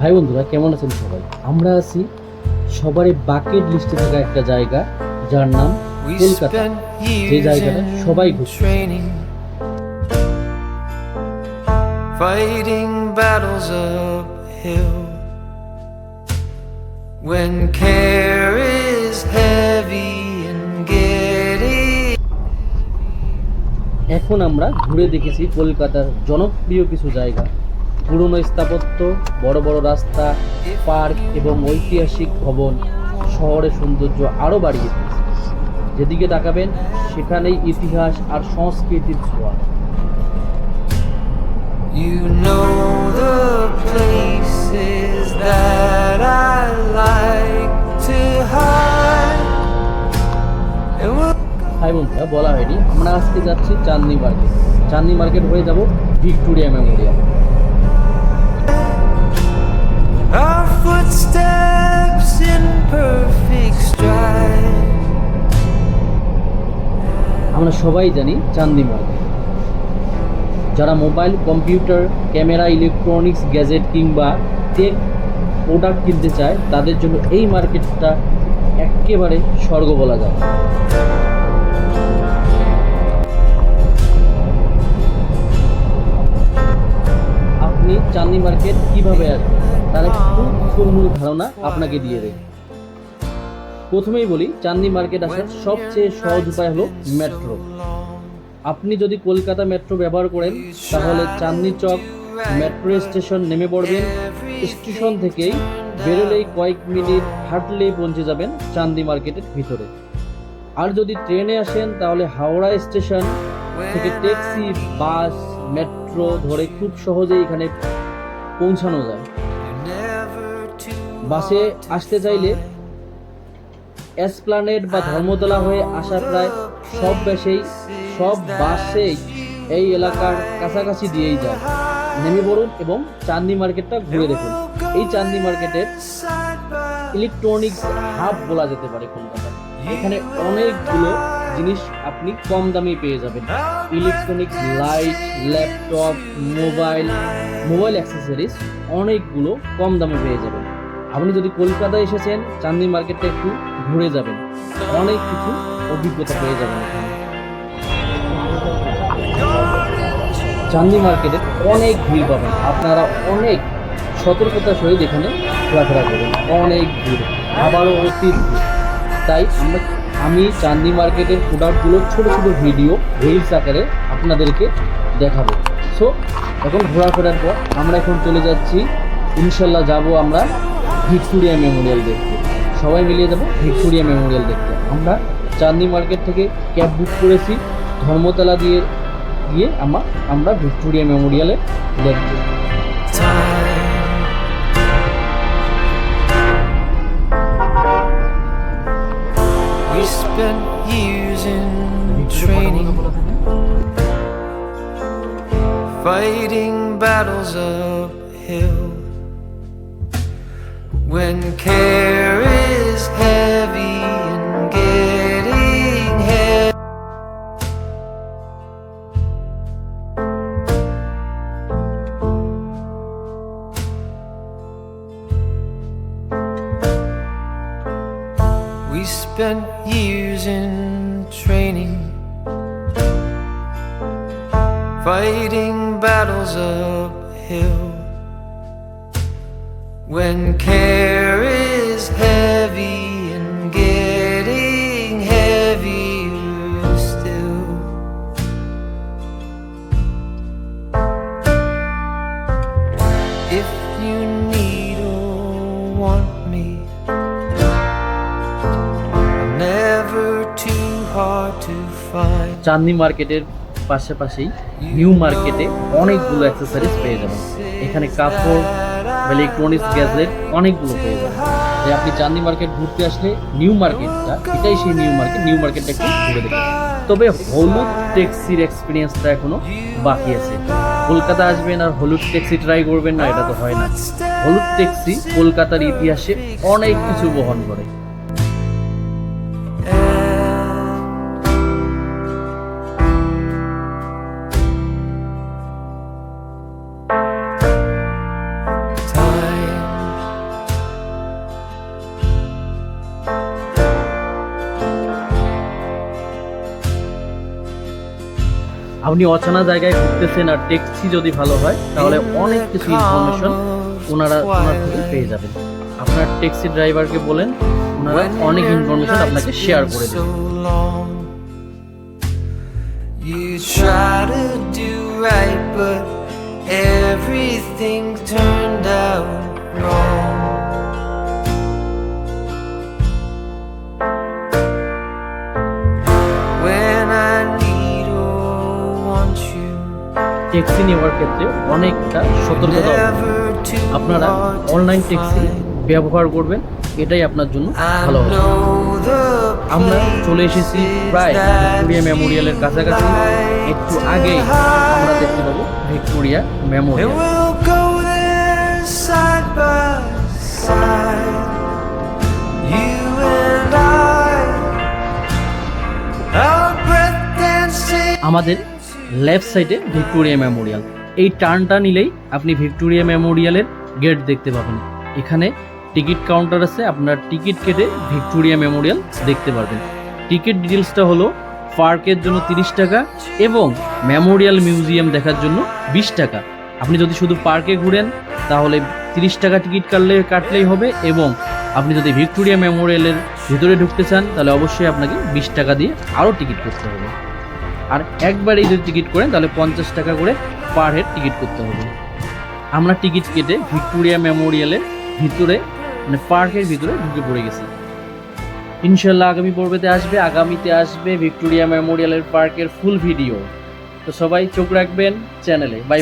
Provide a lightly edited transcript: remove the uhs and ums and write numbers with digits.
High বন্ধুরা, কেমন আছেন সবাই? আমরা আছি সবারই বাকেট লিস্টে থাকা একটা জায়গা, যার নাম কলকাতা। যে জায়গাটা সবাই ঘুরছে। Fighting battles uphill when care is heavy and getting. এখন আমরা ঘুরে দেখেছি কলকাতার জনপ্রিয় কিছু জায়গা, পুরনো স্থাপত্য, বড় বড় রাস্তা, পার্ক এবং ঐতিহাসিক ভবন শহরের সৌন্দর্য আরও বাড়িয়ে দিয়েছে। যেদিকে তাকাবেন সেখানেই ইতিহাস আর সংস্কৃতির ছোঁয়া। You know the places that I like to hide. Hi বন্ধুরা, বলা হয়নি, আমরা আজকে যাচ্ছি চাঁদনি মার্কেট। চাঁদনি মার্কেট হয়ে যাব Victoria Memorial. Our footsteps in perfect stride. আমরা সবাই জানি চাঁদনি মার্কেট। যারা mobile, computer, camera, electronics, gadget কিংবা টেক প্রোডাক্ট কিনতে চায়, তাদের জন্য এই মার্কেটটা একেবারে স্বর্গ বলা যায়। আপনি চাঁদনি মার্কেট কিভাবে আসবেন তার একটু মূল ধারণা আপনাকে দিয়ে দেয়। প্রথমেই বলি, চাঁদনি মার্কেট আসার সবচেয়ে সহজ উপায় হলো মেট্রো। আপনি যদি কলকাতা মেট্রো ব্যবহার করেন তাহলে চাঁদনি চক মেট্রো স্টেশন নেমে পড়বেন। স্টেশন থেকেই বেরোলেই কয়েক মিনিট হাঁটলেই পৌঁছে যাবেন চাঁদনি মার্কেটের ভিতরে। আর যদি ট্রেনে আসেন তাহলে হাওড়া স্টেশন থেকে ট্যাক্সি, বাস, মেট্রো ধরে খুব সহজেই এখানে পৌঁছানো যায়। বাসে আসতে চাইলে এসপ্ল্যানেড বা ধর্মতলা হয়ে আসা প্রায় সব বাসেই এই এলাকার কাছাকাছি দিয়েই যায়। নেমে পড়ুন এবং চাঁদনি মার্কেটটা ঘুরে দেখুন। এই চাঁদনি মার্কেটের ইলেকট্রনিক্স হাব বলা যেতে পারে কলকাতা। এখানে অনেকগুলো জিনিস আপনি কম দামে পেয়ে যাবেন। Electronics, light, laptop, mobile accessories অনেকগুলো কম দামে পেয়ে যাবেন। আপনি যদি কলকাতায় এসেছেন, চাঁদনি মার্কেটটা একটু ঘুরে যাবেন, অনেক কিছু অভিজ্ঞতা পেয়ে যাবেন এখানে। চাঁদনি মার্কেটে অনেক ভিড় পাবেন, আপনারা অনেক সতর্কতার সহিত এখানে ঘোরাফেরা করবেন। অনেক ভিড়, আবারও অতি ভিড়। তাই আমি চাঁদনি মার্কেটের প্রোডাক্টগুলোর ছোট ছোট ভিডিও রিলস আকারে আপনাদেরকে দেখাবো। সো এখন ঘোরাফেরার পর আমরা এখন চলে যাচ্ছি, ইনশাল্লাহ যাব আমরা ভিক্টোরিয়া মেমোরিয়াল দেখতে। সবাই মিলিয়ে যাব ভিক্টোরিয়া মেমোরিয়াল দেখতে। আমরা চাঁদনি মার্কেট থেকে ক্যাব বুক করেছি, ধর্মতলা দিয়ে আমরা ভিক্টোরিয়া মেমোরিয়ালে দেখব। We spent years in training, fighting battles uphill when care is heavy and getting heavy. We spent years in training, fighting battles uphill when care is heavy and getting heavier still. If you need or want me, never too hard to find. চাঁদনি মার্কেটের পাশাপাশি new মার্কেটে অনেকগুলো accessories পেয়ে যাবেন। এখানে কাপড়, electronics, gadget অনেকগুলো পেয়ে যাবেন। তাই আপনি চাঁদনি মার্কেট ঘুরতে আসলে নিউ মার্কেটটা, এটাই সেই নিউ মার্কেটটা একটু ঘুরে দেখবেন। তবে হলুদ ট্যাক্সির এক্সপিরিয়েন্সটা এখনো বাকি আছে। কলকাতা আসবেন আর হলুদ ট্যাক্সি ট্রাই করবেন না, এটা তো হয় না। হলুদ ট্যাক্সি কলকাতার ইতিহাসে অনেক কিছু বহন করে। Time আপনি অচেনা জায়গায় ঘুরতেছেন আর ট্যাক্সি যদি ভালো হয় তাহলে অনেক কিছু ইনফরমেশন ওনার থেকে পেয়ে যাবেন। আপনার ট্যাক্সি ড্রাইভারকে বলেন, ওনারা অনেক ইনফরমেশন আপনাকে শেয়ার করে দেবেন। You try to do right, but everything turned out wrong. When I need or want you, taxi নেওয়ার ক্ষেত্রে অনেকটা সতর্কতা never too আপনারা hard to online taxi find. ব্যবহার করবেন, এটাই আপনার জন্য I ভালো হবে। know the আমরা চলে এসেছি প্রায় ভিক্টোরিয়া মেমোরিয়ালের কাছাকাছি। একটু আগেই আমরা দেখতে পাবো Victoria and Memorial. we'll go there side by side. You and I, our breath dancing. আমাদের লেফট সাইডে ভিক্টোরিয়া মেমোরিয়াল। এই টার্নটা নিলেই আপনি ভিক্টোরিয়া মেমোরিয়ালের গেট দেখতে পাবেন। এখানে টিকিট কাউন্টার আছে, আপনার টিকিট কেটে ভিক্টোরিয়া মেমোরিয়াল দেখতে পারবেন। টিকিট ডিটেলসটা হলো পার্কের জন্য 30 টাকা এবং মেমোরিয়াল মিউজিয়াম দেখার জন্য 20 টাকা। আপনি যদি শুধু পার্কে ঘুরেন তাহলে 30 টাকা টিকিট কাটলেই হবে, এবং আপনি যদি ভিক্টোরিয়া মেমোরিয়ালের ভিতরে ঢুকতে চান তাহলে অবশ্যই আপনাকে 20 টাকা দিয়ে আরও টিকিট করতে হবে। আর একবারেই যদি টিকিট করেন তাহলে 50 টাকা করে পার হেড টিকিট করতে হবে। আমরা টিকিট কেটে ভিক্টোরিয়া মেমোরিয়ালের ভিতরে মানে পার্কের ভিতরে ঢুকে পড়ে গেছি। ইনশাল্লাহ আগামীতে আসবে ভিক্টোরিয়া মেমোরিয়ালের পার্কের ফুল ভিডিও। তো সবাই চোখ রাখবেন চ্যানেলে। বাই।